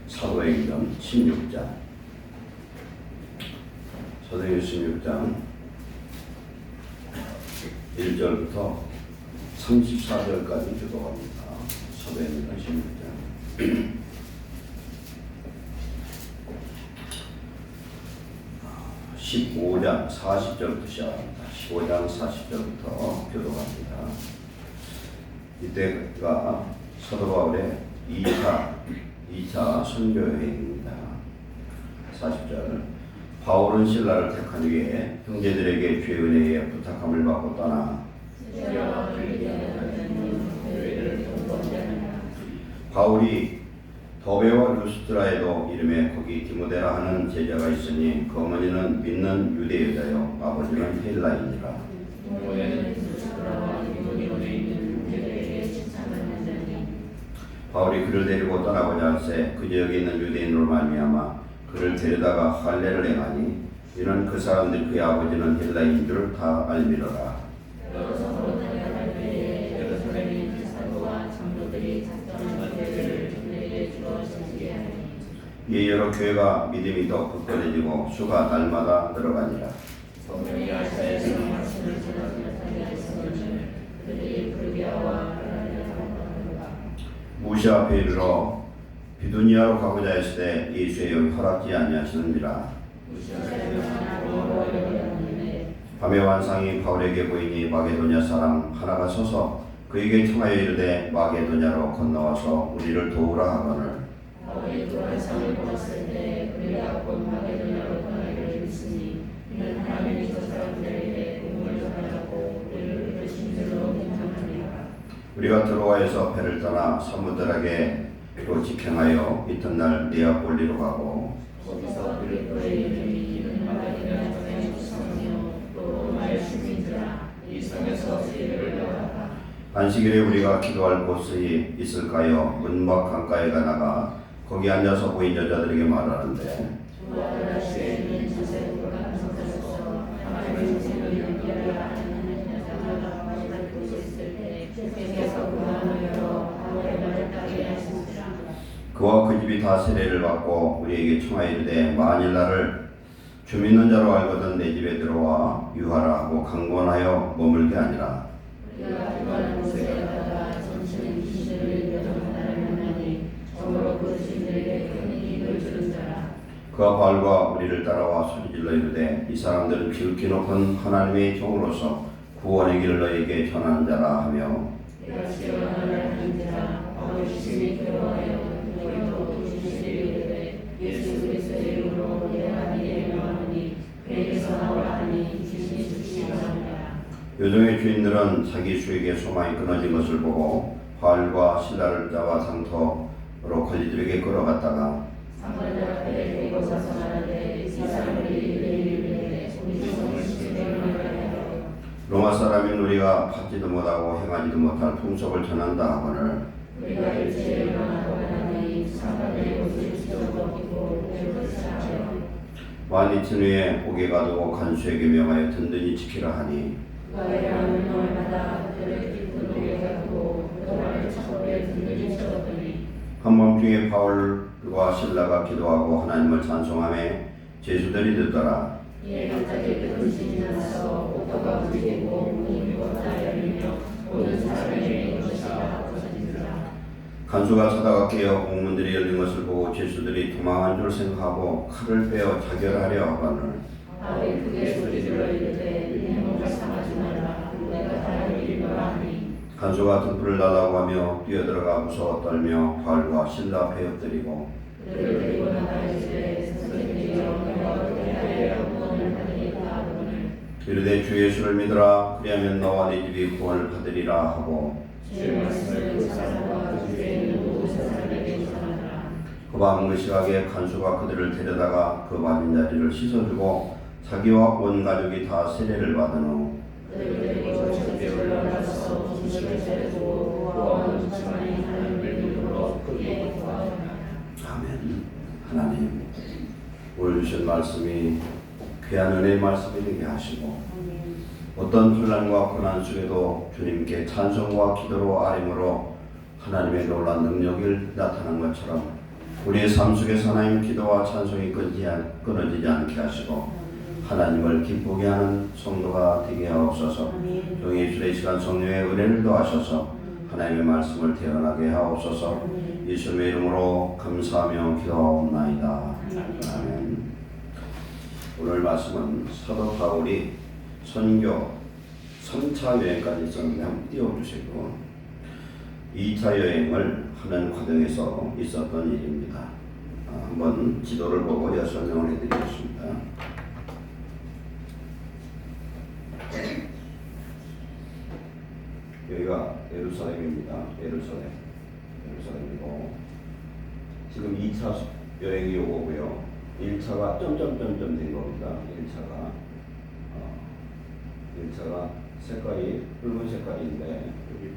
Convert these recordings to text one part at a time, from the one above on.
사도행전 16장 사도행전 16장 1절부터 34절까지 기도합니다. 사도행전 16장 15장 40절부터 시작합니다. 15장 40절부터 교도합니다. 이때가 사도 바울의 2차 선교 여행입니다. 40절 바울은 신라를 택한 후에 형제들에게 주의 은혜에 부탁함을 받고 떠나 바울이 더베와 루스트라에도 이름에 거기 디모데라 하는 제자가 있으니 그 어머니는 믿는 유대 여자요 아버지는 헬라인이라. 바울이 그를 데리고 떠나고자 할새 그 지역에 있는 유대인으로 말미암아 그를 데려다가 할례를 행하니 이는 그 사람들 그의 아버지는 헬라인인 줄 다 알미러라. 이에 여러 교회가 믿음이 더 굳건해지고 수가 날마다 늘어가니라. 무시아 앞에 이르러 비두니아로 가고자 했을 때 예수의 영이 허락지 아니하시느니라. 밤의 환상이 바울에게 보이니 마게도냐 사람 하나가 서서 그에게 청하여 이르되 마게도냐로 건너와서 우리를 도우라 하거늘. 바울이 그 환상을 보았을 때 그가 곧 마게도냐로 떠나기를 믿으니 이는 하나님이 저 사람들에게 복음을 전하자고 우리를 부르신 줄로 믿느니라. 우리가 드로아에서 배를 떠나 사무들에게로 직행하여 이튿날 네아폴리로 가고 거기서 빌립보에 이르니 이는 마게도냐 땅의 축성이요 또 로마의 주민들아 이 성에서 세례를 받았다. 안식일에 우리가 기도할 곳이 있을까요? 문막 강가에 가다가 거기 앉아서 보인 여자들에게 말하는데 그와 그 집이 다 세례를 받고 우리에게 청하여 이르되 만일 나를 주 믿는 자로 알거든 내 집에 들어와 유하라 하고 강권하여 머물게 아니라. 그가 바울과 우리를 따라와 소리질러 이르되 이 사람들은 지극히 높은 하나님의 종으로서 구원의 길을 너에게 전하는 자라 하며 내가 지원하는 한지라 바울이 심히 괴로워하여 너희도 주시리를 이르되 예수 그리스도의 이름으로 내가 네게 명하노니 그에게서 나오라 하니 주시니 주시리라. 요정의 주인들은 자기 수익의 소망이 끊어진 것을 보고 바울과 신라를 잡아 상터로 관리들에게 끌어갔다가 로마 사람인 우리가 받지도 못하고 행하지도 못할 풍속을 전한다 하거늘. 우리가 일제에 일어나고 하나니 사람들이 옷을 지도도 없고 만 이천 후에 옥에 가두고 간수에게 명하여 든든히 지키라 하니 그가 일하는 날마다 그들을 깊은 옥에 가두고 그들을 차고에 든든히 채웠더니 한밤중에 바울과 신라가 기도하고 하나님을 찬송하며 제수들이 듣더라. 이에 갑자기 큰 신이 나서 옥토가 부딪히고 문이 다 열리며 모든 사람에게 것이라 부서지더라. 간수가 자다가 깨어 옥문들이 열린 것을 보고 제수들이 도망한 줄 생각하고 칼을 빼어 자결하려 하거늘. 바울이 크게 소리질러 이르되 네 몸을 상하지 말라. 내가 다른 일이노라 하니 간수가 등불을 달라고 하며 뛰어들어가 무서워 떨며 바울과 신라 앞에 엎드리고 그들을 데리고 나가 이르되 선생님이 영광과 은혜하여 구원을 받으리까 하거늘. 이르되 주 예수를 믿으라. 그리하면 너와 네 집이 구원을 받으리라 하고 주의 말씀을 그 사람과 그 주에 있는 모든 사람에게 전하더라. 그 밤 그 시각에 간수가 그들을 데려다가 그 맞은 자리를 씻어주고 자기와 온 가족이 다 세례를 받은 후 그들을 데리고 절벽에 올라가서 중심을 세우고 구원 주만이 하나님을 믿음으로 크게 구하더라. 아멘. 하나님 오늘 주신 말씀이 귀한 은혜의 말씀이 되게 하시고 어떤 혼란과 고난 속에도 주님께 찬송과 기도로 아뢰므로 하나님의 놀라운 능력을 나타난 것처럼 우리의 삶 속에서 하나님 기도와 찬송이 끊어지지 않게 하시고 하나님을 기쁘게 하는 성도가 되게 하옵소서. 종이 주의 시간 성령의 은혜를 더하셔서 하나님의 말씀을 태어나게 하옵소서. 예수님의 이름으로 감사하며 기도하옵나이다. 아멘. 오늘 말씀은 사도 바울이 선교 3차 여행까지 있었는데 한번 띄워주시고 2차 여행을 하는 과정에서 있었던 일입니다. 한번 지도를 보고 설명을 해드리겠습니다. 여기가 예루살렘입니다. 예루살렘이고 지금 2차 여행이 오고요. 1차가 점점점점 된 겁니다. 1차가 색깔이 붉은 색깔인데 여기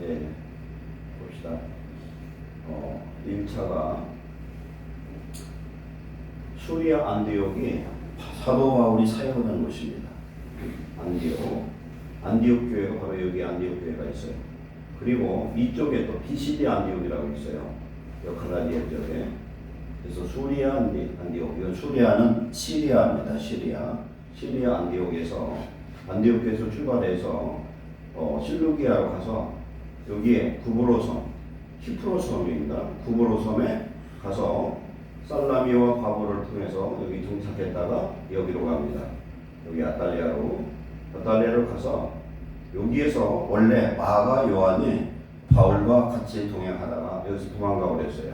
예, 봅시다. 1차가 수리아 안디옥이 사도 바울이 사역하는 곳입니다. 안디옥 교회가 바로 여기 안디옥 교회가 있어요. 그리고 이쪽에 또 피시디 안디옥이라고 있어요. 갈라디아 쪽에. 그래서 수리아 안디옥. 이건 수리아는 시리아입니다. 시리아 안디옥에서 안디옥에서 출발해서 실루기아로 가서 여기에 히프로 섬입니다. 구브로 섬에 가서 살라미와 바보를 통해서 여기 정착했다가 여기로 갑니다. 여기 아탈리아로 가서 여기에서 원래 마가 요한이 바울과 같이 동행하다가 여기서 도망가 버렸어요.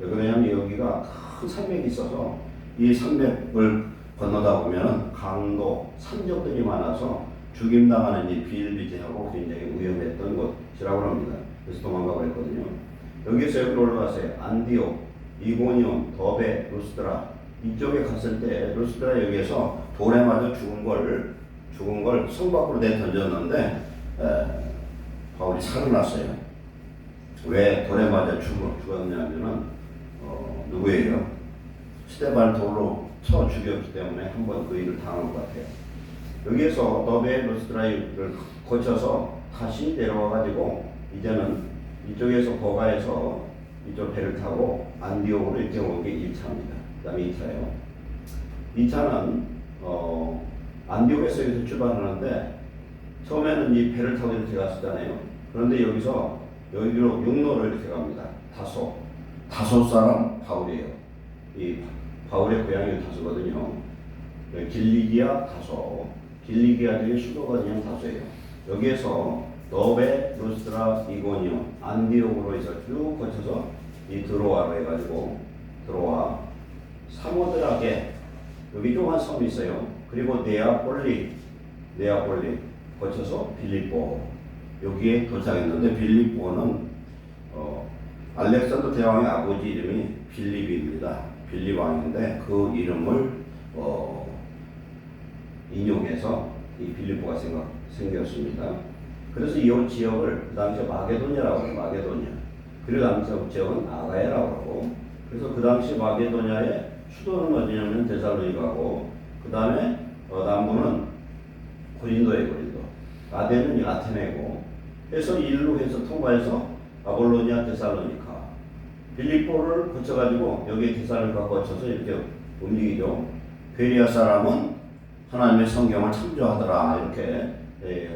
왜냐하면 여기가 큰 산맥이 있어서 이 산맥을 건너다 보면 강도, 산적들이 많아서 죽임당하는 이 비일비재하고 굉장히 위험했던 곳이라고 합니다. 그래서 도망가 버렸거든요. 여기서 여기로 올라갔어요. 안디옥, 이고니온, 더베, 루스드라 이쪽에 갔을 때 루스드라 여기에서 돌에 맞아 죽은 걸 성 밖으로 내던졌는데 바울이 살아났어요. 왜 돌에 맞아 죽었냐면은 누구예요? 스데반을 돌로 쳐 죽였기 때문에 한번 그 일을 당한 것 같아요. 여기에서 더베, 루스드라를 거쳐서 다시 내려와가지고 이제는 이쪽에서 버가에서 이쪽 배를 타고 안디옥으로 이렇게 온 게 1차입니다. 그 다음에 2차예요. 2차는 안디옥에서 여기서 출발하는데 처음에는 이 배를 타고 이렇게 갔었잖아요. 그런데 여기로 육로를 이렇게 갑니다. 다소 사람 바울이에요. 이 바울의 고향이 다소거든요. 길리기아 중에 수도가 그냥 다소예요. 여기에서 더베, 루스드라, 이고니온, 안디옥으로 해서 쭉 거쳐서 이 드로아로 해가지고 드로아, 사모드라게 여기 조그만 섬이 있어요. 그리고 네아폴리 거쳐서 빌립보 여기에 도착했는데 빌립보는 알렉산더 대왕의 아버지 이름이 빌립입니다. 빌립 왕인데 그 이름을 인용해서 이 빌립보가 생겼습니다. 그래서 이 지역을 그 당시에 마게도냐라고 해요. 마게도냐. 그리고 당시 지역은 아가야라고 하고. 그래서 그 당시 마게도냐의 수도는 어디냐면 데살로니가고, 그 다음에 남부는 고린도. 아덴은 아테네고. 해서 일로 해서 통과해서 아볼로니아, 데살로니카. 빌립보를 거쳐가지고 여기 데살로니카 거쳐서 이렇게 움직이죠. 베리아 사람은 하나님의 성경을 참조하더라 이렇게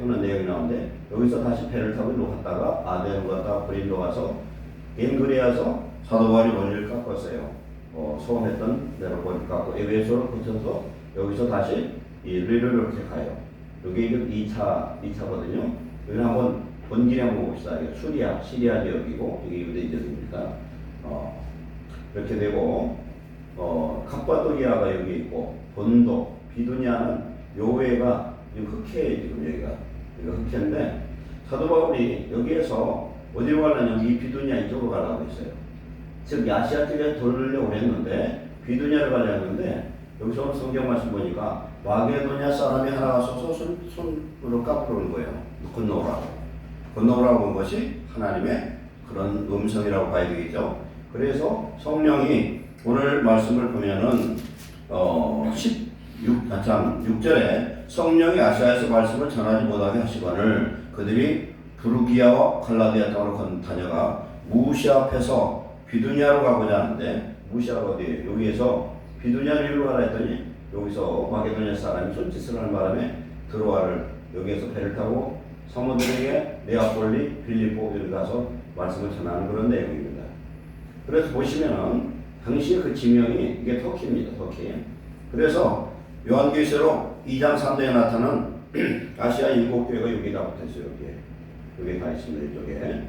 하는 내용이 나오는데 여기서 다시 배를 타고 일로 갔다가 아덴으로 갔다가 고린도 가서 겐그레아서 사도 바울이 머리를 깎았어요. 소원했던 대로 머리를 깎고 에베소를 거쳐서 여기서 다시 리를 이렇게 가요. 여기 2차거든요. 여기 한번 본길에 한번 봅시다. 시리아 지역이고 여기 유대 지역입니다. 이렇게 되고 갑바도기아가 여기 있고 본도, 비두니아는 요회가 흑해예요. 지금 여기가 흑해인데 사도 바울이 여기에서 어디로 가려냐면 이 비두니아 이쪽으로 가려고 했어요. 즉 아시아 쪽에 돌려고 했는데 비두니아를 가려고 했는데 여기서 성경 말씀 보니까 마게도냐 사람이 하나가 서서 손으로 까불어오는 거예요. 건너오라고 한 것이 하나님의 그런 음성이라고 봐야 되겠죠. 그래서 성령이 오늘 말씀을 보면은 6절에 성령이 아시아에서 말씀을 전하지 못하게 하시거늘 그들이 부르기아와 갈라디아 땅으로 다녀가 무시 앞에서 비두냐로 가고자 하는데 무시하고 어디에요? 여기에서 비두냐로 일로 가라 했더니 여기서 마게도냐 사람이 손짓을 하는 바람에 드로아를 여기에서 배를 타고 성도들에게 네아폴리, 빌립보 여기 가서 말씀을 전하는 그런 내용입니다. 그래서 보시면은 당시의 그 지명이 이게 터키입니다. 터키. 그래서 요한계시록 2장 3장에 나타난 아시아 7교회가 여기다 붙어있어요. 여기에 가 있습니다. 이쪽에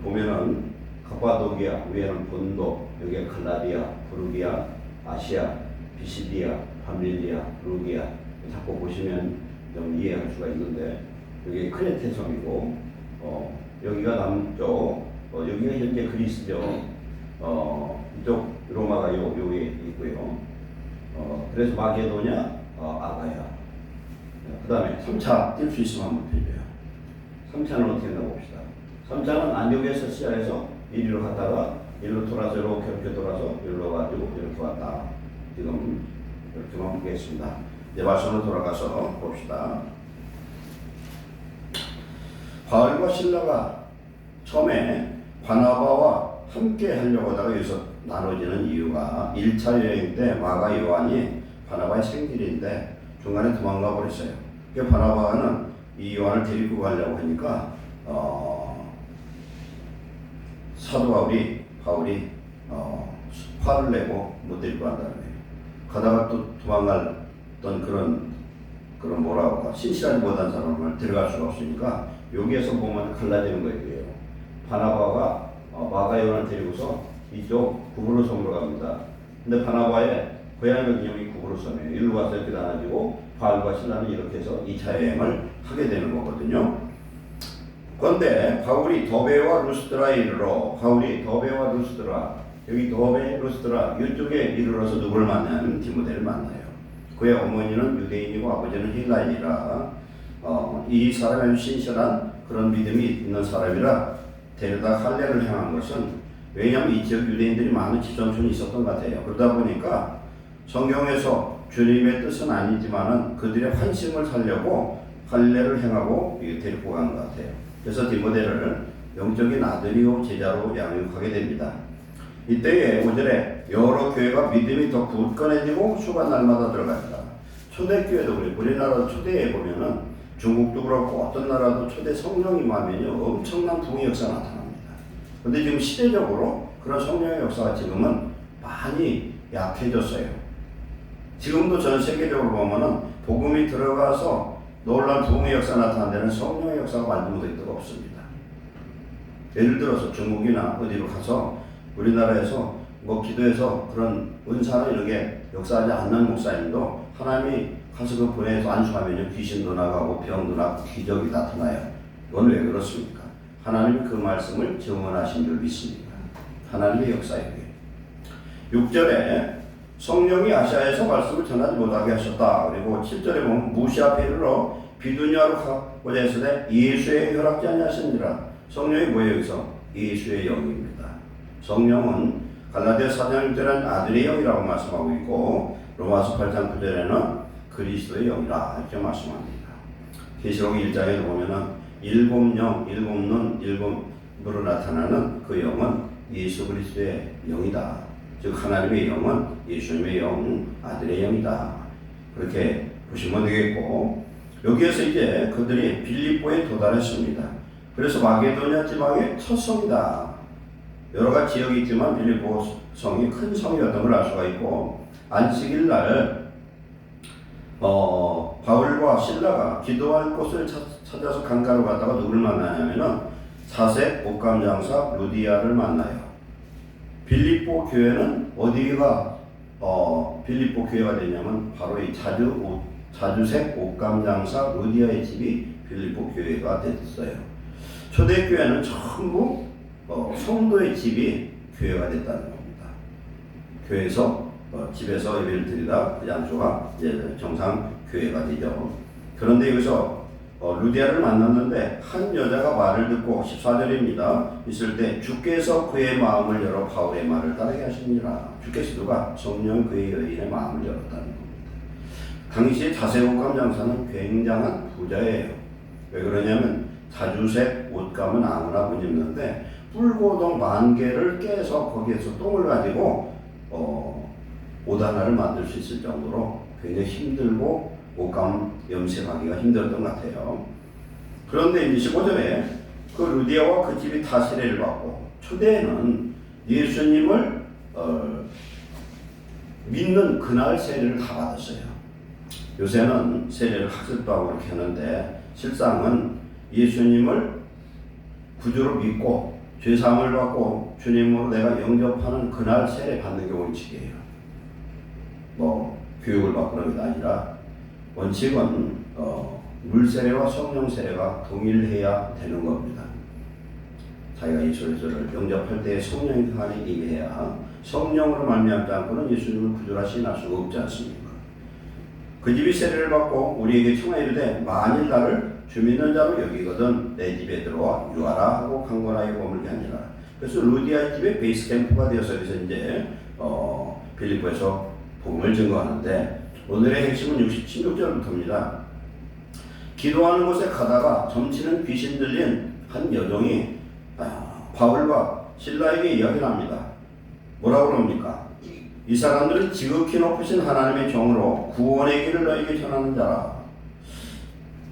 보면은 가파도기아, 위에는 본도, 여기에 칼라디아, 부르기아, 아시아, 비시디아, 파밀리아, 루기아 자꾸 보시면 좀 이해할 수가 있는데 여기 크레테 섬이고 여기가 남쪽 여기가 현재 그리스죠. 이쪽 로마가 여기 있고요. 그래서 마게도냐, 아가야. 그 다음에 3차 뛸 수 있으면 한번 빌려요. 3차는 어떻게 했나 봅시다. 3차는 안디옥에서 시작해서 이리로 갔다가 일로 돌아서 이렇게 돌아서 일로 가지고 이렇게 왔다. 지금 이렇게만 보겠습니다. 이제 말씀으로 돌아가서 봅시다. 바울과 실라가 처음에 바나바와 함께 하려고 하다가 여기서 나눠지는 이유가 1차 여행 때 마가 요한이 바나바의 생길인데 중간에 도망가 버렸어요. 그 바나바는 이 요한을 데리고 가려고 하니까 사도 바울이 화를 내고 못 데리고 간다는 거예요. 가다가 또 도망갔던 그런 뭐라고 할까 신실하지 못한 사람을 데려갈 수가 없으니까 여기에서 보면 갈라지는 거예요. 바나바가 마가 요한을 데리고서 이쪽 구브로 섬으로 갑니다. 근데 바나바의 고향의 기념이 구브로 섬이에요. 일로 가서 이렇게 나눠지고 바울과 실라는 이렇게 해서 2차 여행을 하게 되는 거거든요. 그런데 바울이 더베와 루스드라에 이르러 여기 더베, 루스드라 이쪽에 이르러서 누구를 만나냐면 디모데를 만나요. 그의 어머니는 유대인이고 아버지는 헬라인이라 이 사람은 신실한 그런 믿음이 있는 사람이라 데려다 할례를 행한 것은 왜냐하면 이 지역 유대인들이 많은 지존촌이 있었던 것 같아요. 그러다 보니까 성경에서 주님의 뜻은 아니지만은 그들의 환심을 살려고 할례를 행하고 데리고 간 것 같아요. 그래서 디모데를 영적인 아들이요 제자로 양육하게 됩니다. 이때에 5절에 여러 교회가 믿음이 더 굳건해지고 수가 날마다 들어간다. 초대교회도 그래요. 우리나라 초대에 보면은 중국도 그렇고 어떤 나라도 초대 성령이 임하면요 엄청난 부흥의 역사가 나타납니다. 그런데 지금 시대적으로 그런 성령의 역사가 지금은 많이 약해졌어요. 지금도 전 세계적으로 보면은 복음이 들어가서 놀라운 부흥의 역사 나타나는 데는 성령의 역사가 완전히 될 데가 없습니다. 예를 들어서 중국이나 어디로 가서 우리나라에서 뭐 기도해서 그런 은사나 이런 게 역사하지 않는 목사님도 하나님이 가서 그 보내서 안수하면 귀신도 나가고 병도 나고 기적이 나타나요. 이건 왜 그렇습니까? 하나님이 그 말씀을 증언하신 줄 믿습니다. 하나님의 역사예요. 6절에 성령이 아시아에서 말씀을 전하지 못하게 하셨다. 그리고 7절에 보면 무시 앞에 이르러 비두냐로 가고자 했을 때 예수의 허락지 아니하시니라. 성령이 뭐예요? 여기서 예수의 영입니다. 성령은 갈라디아 4장 6절은 아들의 영이라고 말씀하고 있고 로마서 8장 9절에는 그리스도의 영이라 이렇게 말씀합니다. 계시록 1장에 보면은 일곱 영, 일곱 눈, 일곱으로 나타나는 그 영은 예수 그리스도의 영이다. 즉 하나님의 영은 예수님의 영, 아들의 영이다. 그렇게 보시면 되겠고 여기에서 이제 그들이 빌립보에 도달했습니다. 그래서 마게도냐 지방의 첫 성이다. 여러 가지 지역이 있지만 빌립보 성이 큰 성이었던 걸 알 수가 있고 안식일 날 바울과 실라가 기도할 곳을 찾아서 강가로 갔다가 누구를 만나냐면은 사색 옷감장사 루디아를 만나요. 빌립보 교회는 어디가 빌립보 교회가 되냐면 바로 이 자주색 옷감장사 루디아의 집이 빌립보 교회가 됐어요. 초대교회는 전부 성도의 집이 교회가 됐다는 겁니다. 교회에서 집에서 예배를 드리다 그 장소가 이제 정상 교회가 되죠. 그런데 여기서 루디아를 만났는데 한 여자가 말을 듣고 14절입니다. 있을 때 주께서 그의 마음을 열어 바울의 말을 따르게 하시니라. 주께서 누가? 성령 그의 여인의 마음을 열었다는 겁니다. 당시에 자색 옷감 장사는 굉장한 부자예요. 왜 그러냐면 자주색 옷 옷감은 아무나 못 입는데 뿔고동 10,000개를 깨서 거기에서 똥을 가지고 옷 하나를 만들 수 있을 정도로 굉장히 힘들고 옷감 염색하기가 힘들었던 것 같아요. 그런데 이제 15절에 그 루디아와 그 집이 다 세례를 받고, 초대에는 예수님을 믿는 그날 세례를 다 받았어요. 요새는 세례를 학습도 하고 그렇게 하는데, 실상은 예수님을 구주로 믿고 죄사함을 받고 주님으로 내가 영접하는 그날 세례 받는 게 원칙이에요. 교육을 받고 그런 게 아니라 원칙은 물세례와 성령 세례가 동일해야 되는 겁니다. 자기가 예수를 영접할 때 성령이 그 안에 임해야, 성령으로 말미암지 않고는 예수님을 구주라 시인할 수가 없지 않습니까? 그 집이 세례를 받고 우리에게 청하여 이르되 만일 나를 주 믿는 자로 여기거든 내 집에 들어와 유하라 하고 강권하여 머물게 하니라. 그래서 루디아의 집에 베이스 캠프가 되어서 그래서 이제 빌립보에서 복음을 증거하는데, 오늘의 핵심은 16절부터입니다. 기도하는 곳에 가다가 점치는 귀신 들린 한 여종이 바울과 실라에게 이야기를 합니다. 뭐라고 그럽니까? 이 사람들은 지극히 높으신 하나님의 종으로 구원의 길을 너에게 전하는 자라.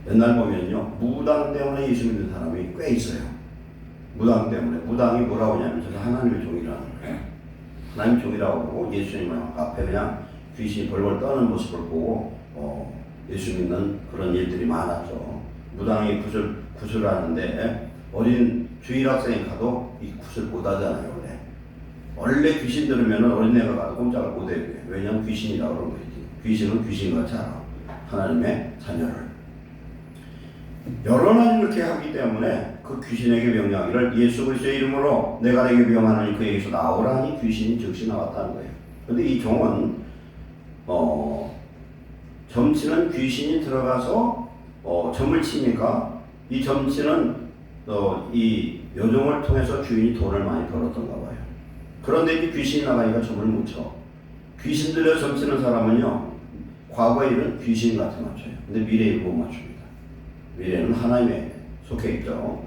옛날 보면요, 무당 때문에 예수 믿는 사람이 꽤 있어요. 무당 때문에. 무당이 뭐라고 하냐면 저는 하나님의 종이라는 거예요. 하나님의 종이라고 하고 예수님 앞에 그냥 귀신이 벌벌 떠는 모습을 보고 예수 믿는 그런 일들이 많았죠. 무당이 굿을 하는데 어린 주일학생이 가도 이 굿을 못 하잖아요. 원래 귀신 들으면 어린애가 가도 꼼짝을 못 해요. 왜냐하면 귀신이라고 그런 거지. 귀신은 귀신같이 알아. 하나님의 자녀를. 여러 날 이렇게 하기 때문에 그 귀신에게 명령하기를 예수 그리스도의 이름으로 내가 내게 명하노니 그에게서 나오라 하니 귀신이 즉시 나왔다는 거예요. 그런데 이 종은 점치는 귀신이 들어가서 점을 치니까 이 점치는 이 여종을 통해서 주인이 돈을 많이 벌었던가 봐요. 그런데 이 귀신이 나가니까 점을 못 쳐. 귀신 들여 점치는 사람은요, 과거의 일은 귀신같이 맞춰요. 근데 미래의 일은 못 맞춥니다. 미래는 하나님에 속해 있죠.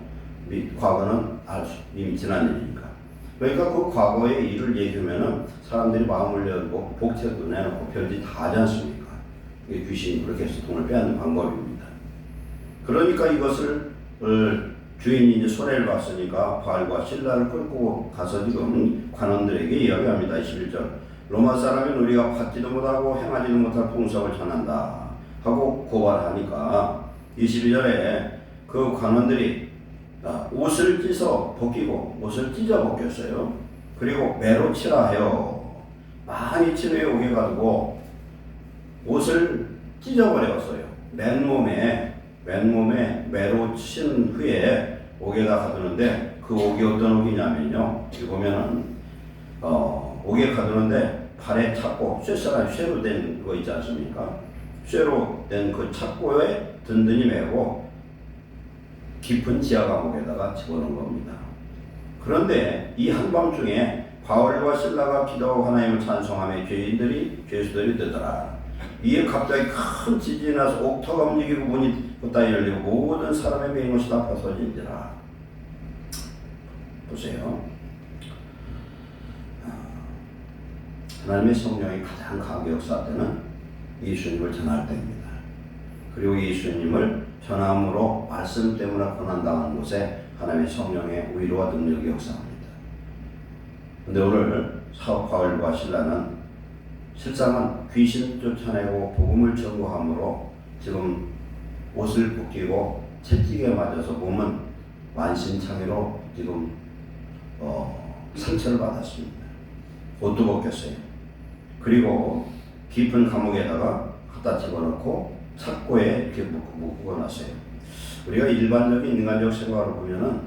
과거는 이미 지난 일이니까. 그러니까 그 과거의 일을 얘기하면은 사람들이 마음을 열고 복채도 내놓고 별짓 다 하지 않습니까? 이게 귀신이 그렇게 해서 돈을 빼앗는 방법입니다. 그러니까 이것을 주인이 이제 손해를 봤으니까 바울과 실라를 끌고 가서 지금 관원들에게 이야기합니다. 21절. 로마 사람인 우리가 받지도 못하고 행하지도 못할 풍속을 전한다 하고 고발하니까 22절에 그 관원들이 옷을 찢어 벗기고 옷을 찢어 벗겼어요. 그리고 매로 치라 하여 많이 친 후에 오게 가지고 옷을 찢어버렸어요. 맨몸에 매로 친 후에 옥에다 가두는데, 그 옥이 어떤 옥이냐면요, 여기 보면은 옥에 가두는데 발에 착고, 쇠로 된 거 있지 않습니까? 쇠로 된 그 착고에 든든히 매고 깊은 지하 감옥에다가 집어넣은 겁니다. 그런데 이 한밤중에 바울과 실라가 기도하고 하나님을 찬송하며 죄수들이 뜨더라. 이에 갑자기 큰 지진이 나서 옥터가 움직이고 문이 붓다 열리고 모든 사람의 매인 옷이 다 벗어진지라. 보세요. 하나님의 성령이 가장 강하게 역사할 때는 예수님을 전할 때입니다. 그리고 예수님을 전함으로 말씀 때문에 고난당하는 곳에 하나님의 성령의 위로와 능력이 역사합니다. 그런데 오늘 사도 바울과 실라는 실상은 귀신 쫓아내고 복음을 전거함으로 지금 옷을 벗기고 채찍에 맞아서 몸은 만신창이로 지금 상처를 받았습니다. 옷도 벗겼어요. 그리고 깊은 감옥에다가 갖다 집어넣고 착고에 이렇게 묶어놨어요. 우리가 일반적인 인간적 생각으로 보면은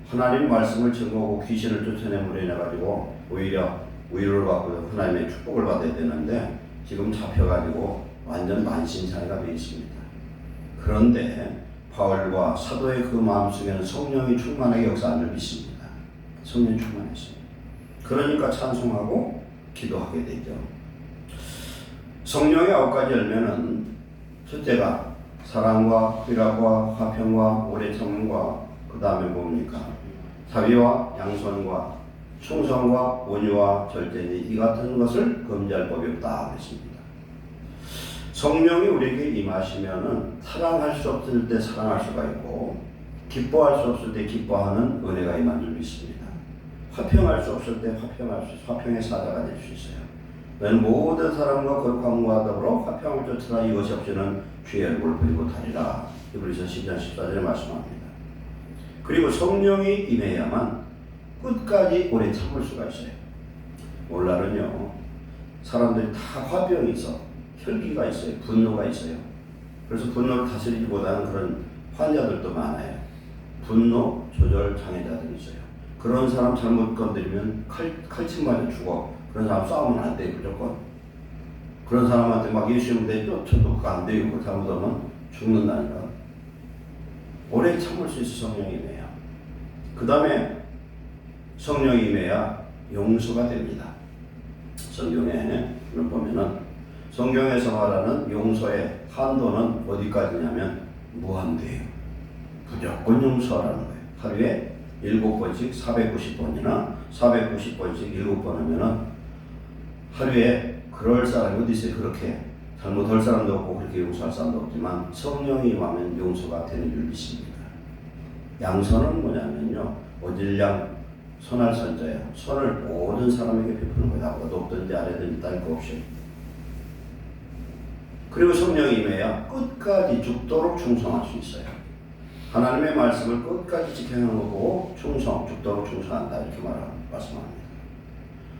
하나님 말씀을 증거하고 귀신을 쫓아내므로 인해 가지고 오히려 위로를 받고 하나님의 축복을 받아야 되는데 지금 잡혀가지고 완전 만신창이가 되어 있습니다. 그런데 바울과 사도의 그 마음속에는 성령이 충만하게 역사하는 줄 믿습니다. 성령이 충만했습니다. 그러니까 찬송하고 기도하게 되죠. 성령의 9가지 열매는 첫째가 사랑과 희락과 화평과 오래 참음과 그 다음에 뭡니까? 자비와 양선과 충성과 온유와 절제니 이 같은 것을 금지할 법이 없다 그랬습니다. 성령이 우리에게 임하시면은 사랑할 수 없을 때 사랑할 수가 있고 기뻐할 수 없을 때 기뻐하는 은혜가 임한 줄 믿습니다. 화평할 수 없을 때 화평의 사자가 될 수 있어요. 너는 모든 사람과 거룩함과 더불어 화평을 쫓으라. 이것이 없이는 주의 얼굴을 보지 못하리라. 히브리서 10장 14절에 말씀합니다. 그리고 성령이 임해야만 끝까지 오래 참을 수가 있어요. 오늘날은요, 사람들이 다 화병이 있어. 혈기가 있어요. 분노가 있어요. 그래서 분노를 다스리기보다는 그런 환자들도 많아요. 분노 조절 장애자들이 있어요. 그런 사람 잘못 건드리면 칼침 맞아 죽어. 그런 사람 싸우면 안 돼요. 무조건. 그런 사람한테 막 예수님 내 쫓아도 그거 안 되고 잘못하면 죽는다니까. 오래 참을 수 있어. 성령이 임해야. 그 다음에 성령이 임해야 용서가 됩니다. 성경에 보면은 성경에서 말하는 용서의 한도는 어디까지냐면 무한대예요. 무조건 용서하라는 거예요. 하루에 7번씩 490번이나 490번씩 7번 하면은 하루에 그럴 사람이 어디 있어요? 그렇게 잘못할 사람도 없고 그렇게 용서할 사람도 없지만 성령이 임하면 용서가 되는 줄 믿습니다. 양선은 뭐냐면요, 오질량 선할 선자예요. 선을 모든 사람에게 베푸는 거다. 높든지 아래든지 딸 거 없이. 그리고 성령이 임해야 끝까지 죽도록 충성할 수 있어요. 하나님의 말씀을 끝까지 지켜내고 죽도록 충성한다. 이렇게 말씀합니다.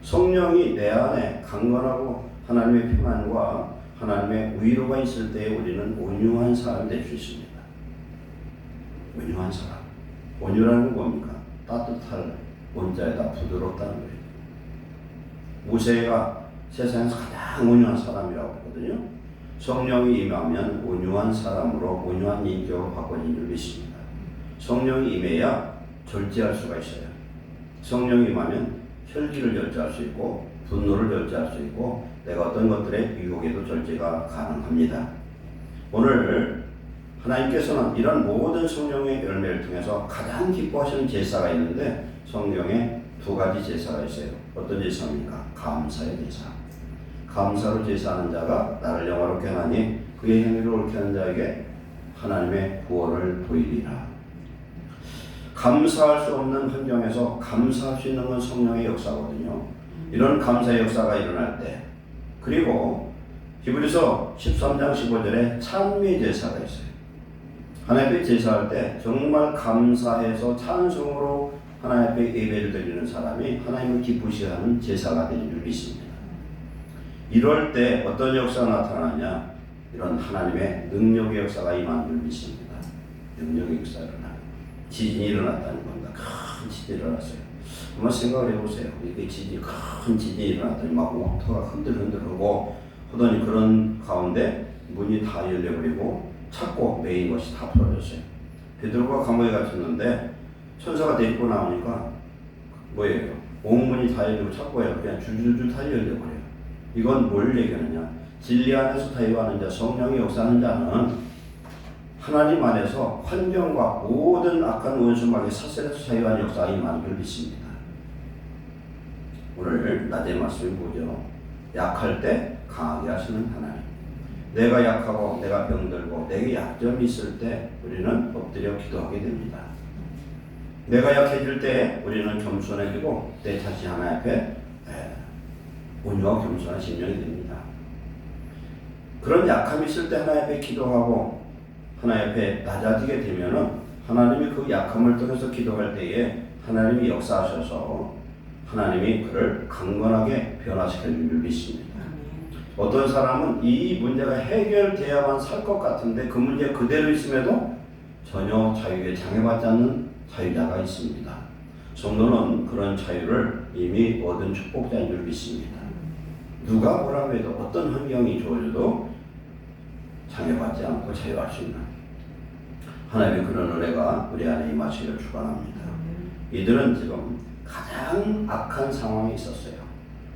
성령이 내 안에 강건하고 하나님의 평안과 하나님의 위로가 있을 때 우리는 온유한 사람이 될 수 있습니다. 온유한 사람. 온유라는 건 뭡니까? 따뜻할 온자에다 부드럽다는 거예요. 모세가 세상에서 가장 온유한 사람이라고 했거든요. 성령이 임하면 온유한 사람으로 온유한 인격으로 바꿔진 줄 믿습니다. 성령이 임해야 절제할 수가 있어요. 성령이 임하면 혈기를 절제할 수 있고 분노를 절제할 수 있고 내가 어떤 것들의 유혹에도 절제가 가능합니다. 오늘 하나님께서는 이런 모든 성령의 열매를 통해서 가장 기뻐하시는 제사가 있는데 성경에 두 가지 제사가 있어요. 어떤 제사입니까? 감사의 제사. 감사로 제사하는 자가 나를 영화롭게 하나니 그의 행위를 옳게 하는 자에게 하나님의 구원을 보이리라. 감사할 수 없는 환경에서 감사할 수 있는 건 성령의 역사거든요. 이런 감사의 역사가 일어날 때, 그리고 히브리서 13장 15절에 찬미 제사가 있어요. 하나님 앞에 제사할 때 정말 감사해서 찬송으로 하나님 앞에 예배를 드리는 사람이 하나님을 기쁘시게 하는 제사가 되는 줄 믿습니다. 이럴 때 어떤 역사가 나타나냐? 이런 하나님의 능력의 역사가 임한 줄 믿습니다. 능력의 역사가 일어나요. 지진이 일어났다는 겁니다. 큰 지진이 일어났어요. 한번 생각을 해보세요. 이게 큰 지진이 일어났더니 막 옥토가 흔들흔들하고 하더니 그런 가운데 문이 다 열려버리고 찾고 메인 것이 다 풀어졌어요. 베드로가 감옥에 갇혔는데 천사가 데리고 나오니까 뭐예요? 옥문이 다 열리고 찾고요. 그냥 줄줄줄 다 열려버려요. 이건 뭘 얘기하느냐? 진리 안에서 자유하는 자, 성령이 역사하는 자는 하나님 안에서 환경과 모든 악한 원수막의 사슬에서 자유한 역사가 임하는 걸 믿습니다. 오늘 낮에 말씀이 뭐죠? 약할 때 강하게 하시는 하나님. 내가 약하고 내가 병들고 내게 약점이 있을 때 우리는 엎드려 기도하게 됩니다. 내가 약해질 때 우리는 겸손해지고 내 자신 하나 앞에 온유하고 겸손한 심령이 됩니다. 그런 약함이 있을 때 하나님 앞에 기도하고 하나님 앞에 낮아지게 되면은 하나님이 그 약함을 통해서 기도할 때에 하나님이 역사하셔서 하나님이 그를 강건하게 변화시켜 줄 줄 믿습니다. 어떤 사람은 이 문제가 해결돼야만 살 것 같은데 그 문제 그대로 있음에도 전혀 자유에 장애받지 않는 자유자가 있습니다. 성도는 그런 자유를 이미 얻은 축복자인 줄 믿습니다. 누가 뭐라고 해도 어떤 환경이 좋아져도 장애받지 않고 자유할 수 있는 하나님의 그런 은혜가 우리 안에 임하시기를 축원합니다. 이들은 지금 가장 악한 상황에 있었어요.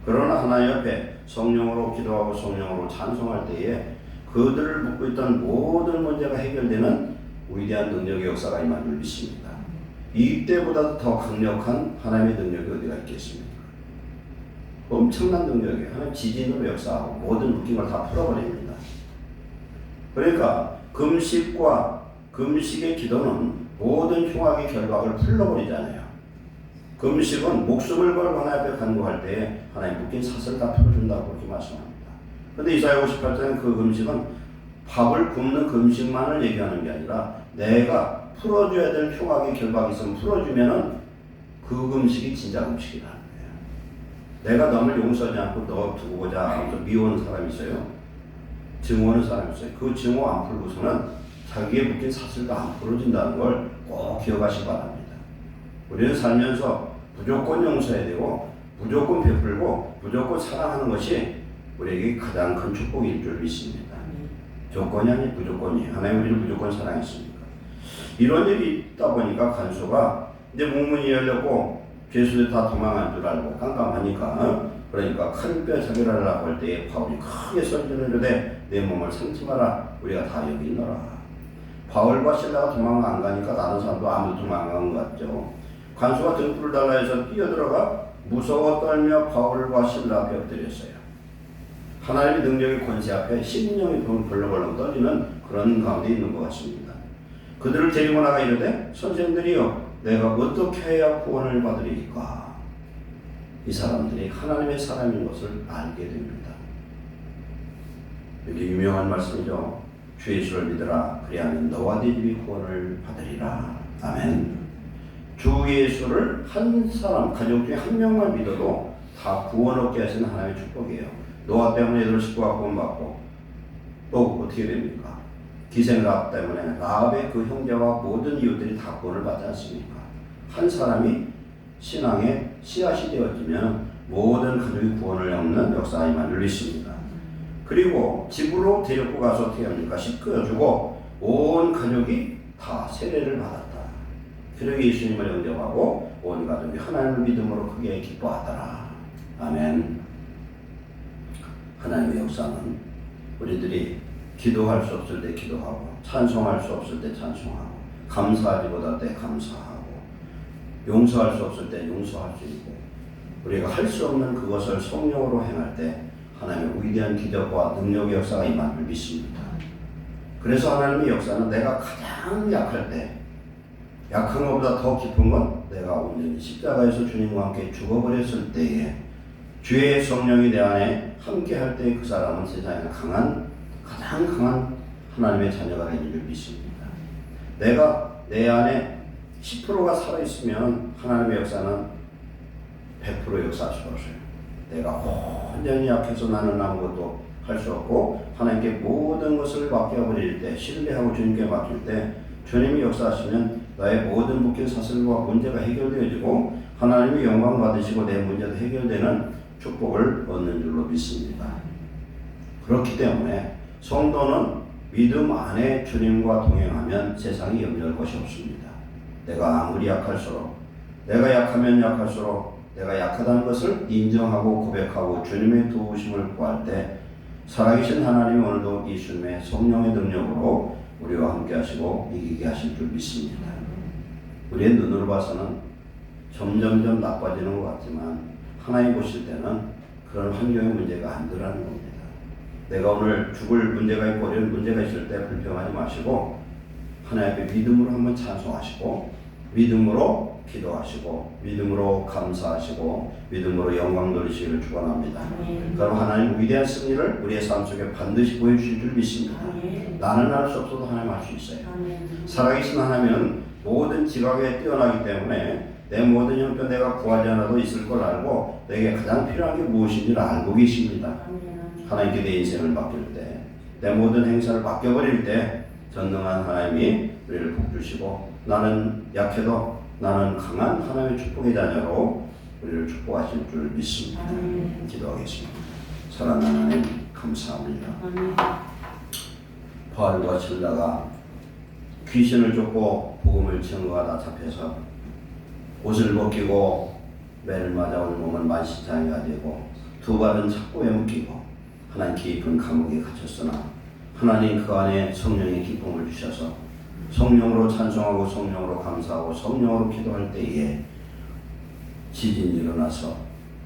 그러나 하나님 앞에 성령으로 기도하고 성령으로 찬송할 때에 그들을 묶고 있던 모든 문제가 해결되는 위대한 능력의 역사가 임한 줄 믿습니다. 이때보다 더 강력한 하나님의 능력이 어디가 있겠습니까? 엄청난 능력이에요. 하나님 지진으로 역사하고 모든 묶임을 다 풀어버립니다. 그러니까 금식의 기도는 모든 흉악의 결박을 풀어버리잖아요. 금식은 목숨을 걸고 하나님 앞에 간구할 때에 하나님 묶인 사슬을 다 풀어준다고 그렇게 말씀합니다. 그런데 이사야 58장의 그 금식은 밥을 굶는 금식만을 얘기하는 게 아니라 내가 풀어줘야 될 흉악의 결박이 있으면 풀어주면은 그 금식이 진짜 금식이라는 거예요. 내가 너를 용서하지 않고 너 두고 보자 하면서 미워하는 사람이 있어요. 증오하는 사람이 있어요. 그 증오 안 풀고서는 자기의 묶인 사슬도 안 풀어진다는 걸 꼭 기억하시기 바랍니다. 우리는 살면서 무조건 용서해야 되고 무조건 베풀고 무조건 사랑하는 것이 우리에게 가장 큰 축복일 줄 믿습니다. 조건이 아닌 무조건이에요. 하나님 우리를 무조건 사랑했습니까? 이런 일이 있다 보니까 간소가 이제 문문이 열렸고 죄수들 다 도망한 줄 알고 깜깜하니까 그러니까 칼뼈 자결하려고 할 때에 바울이 크게 소리지르되 내 몸을 삼지 마라 우리가 다 여기 있노라. 바울과 실라가 도망 안 가니까 다른 사람도 아무도 도망 안 간 것 같죠. 간수가 등불을 달라 해서 뛰어들어가 무서워 떨며 바울과 실라 앞에 엎드렸어요. 하나님의 능력의 권세 앞에 심령이 벌렁벌렁 떨리는 그런 가운데 있는 것 같습니다. 그들을 데리고 나가 이르되 선생들이여 내가 어떻게 해야 구원을 받으리까? 이 사람들이 하나님의 사람인 것을 알게 됩니다. 이게 유명한 말씀이죠. 주 예수를 믿으라 그리하면 너와 네 집이 구원을 받으리라. 아멘. 주 예수를 한 사람 가족 중에 한 명만 믿어도 다 구원 얻게 하시는 하나님의 축복이에요. 노아 때문에 여덟 식구가 구원받고 또 어떻게 됩니까? 기생라합 때문에 라합의 그 형제와 모든 이웃들이 다 구원을 받지 않습니까? 한 사람이 신앙의 씨앗이 되어지면 모든 가족이 구원을 얻는 역사가 임한 줄 믿습니다. 그리고 집으로 데리고 가서 어떻게 합니까? 씻겨주고 온 가족이 다 세례를 받았다. 그러기 예수님을 영접하고 온 가족이 하나님을 믿음으로 크게 기뻐하더라. 아멘. 하나님의 역사는 우리들이 기도할 수 없을 때 기도하고 찬송할 수 없을 때 찬송하고 감사하지 못할 때 감사하고 용서할 수 없을 때 용서할 수 있고 우리가 할 수 없는 그것을 성령으로 행할 때 하나님의 위대한 기적과 능력의 역사가 임한 줄 믿습니다. 그래서 하나님의 역사는 내가 가장 약할 때 약한 것보다 더 깊은 건 내가 온전히 십자가에서 주님과 함께 죽어버렸을 때에 주의 성령이 내 안에 함께 할 때 그 사람은 세상에 가장 강한 하나님의 자녀가 되는 줄 믿습니다. 내가 내 안에 10%가 살아있으면 하나님의 역사는 100% 역사할 수 없어요. 내가 온전히 약해서 나는 아무것도 할 수 없고 하나님께 모든 것을 맡겨버릴 때 신뢰하고 주님께 맡길 때 주님이 역사하시면 나의 모든 묶인 사슬과 문제가 해결되어지고 하나님이 영광 받으시고 내 문제도 해결되는 축복을 얻는 줄로 믿습니다. 그렇기 때문에 성도는 믿음 안에 주님과 동행하면 세상이 염려할 것이 없습니다. 내가 아무리 약할수록 내가 약하면 약할수록 내가 약하다는 것을 인정하고 고백하고 주님의 도우심을 구할 때 살아계신 하나님이 오늘도 예수님의 성령의 능력으로 우리와 함께 하시고 이기게 하실 줄 믿습니다. 우리의 눈으로 봐서는 점점점 나빠지는 것 같지만 하나님 보실 때는 그런 환경의 문제가 안 들어가는 겁니다. 내가 오늘 죽을 문제가 있고 어려운 문제가 있을 때 불평하지 마시고 하나님 앞에 믿음으로 한번 찬송하시고 믿음으로 기도하시고 믿음으로 감사하시고 믿음으로 영광 돌리시기를 축원합니다. 그럼 하나님 위대한 승리를 우리의 삶 속에 반드시 보여주실 줄 믿습니다. 나는 할 수 없어도 하나님 할 수 있어요. 살아계신 하나님은 모든 지각에 뛰어나기 때문에 내 모든 형편 내가 구하지 않아도 있을 걸 알고 내게 가장 필요한 게 무엇인지를 알고 계십니다. 하나님께 내 인생을 맡길 때 내 모든 행사를 맡겨버릴 때 전능한 하나님이 우리를 복주시고 나는 약해도 나는 강한 하나님의 축복의 자녀로 우리를 축복하실 줄 믿습니다. 기도하겠습니다. 사랑하는 하나님 감사합니다. 바울과 실라가 귀신을 쫓고 복음을 증거하다 잡혀서 옷을 벗기고 매를 맞아 온몸은 만신창이가 되고 두 발은 착고에 묶이고 하나님 깊은 감옥에 갇혔으나 하나님 그 안에 성령의 기쁨을 주셔서 성령으로 찬송하고 성령으로 감사하고 성령으로 기도할 때에 지진이 일어나서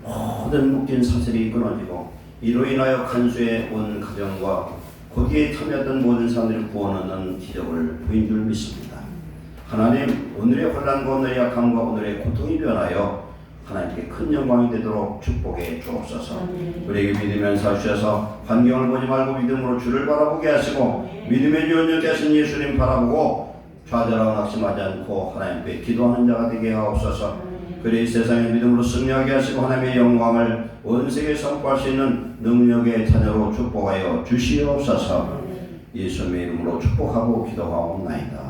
모든 묶인 사슬이 끊어지고 이로 인하여 간수의 온 가정과 거기에 참여했던 모든 사람들이 구원 얻는 기적을 보인 줄 믿습니다. 하나님, 오늘의 혼란과 오늘의 약함과 오늘의 고통이 변하여 하나님께 큰 영광이 되도록 축복해 주옵소서. 우리에게 믿으면서 하셔서 환경을 보지 말고 믿음으로 주를 바라보게 하시고 믿음의 주 온전케 하신 예수님 바라보고 좌절하고 낙심하지 않고 하나님께 기도하는 자가 되게 하옵소서. 그래 이 세상의 믿음으로 승리하게 하시고 하나님의 영광을 온 세계에 선포할 수 있는 능력의 자녀로 축복하여 주시옵소서. 예수님의 이름으로 축복하고 기도하옵나이다.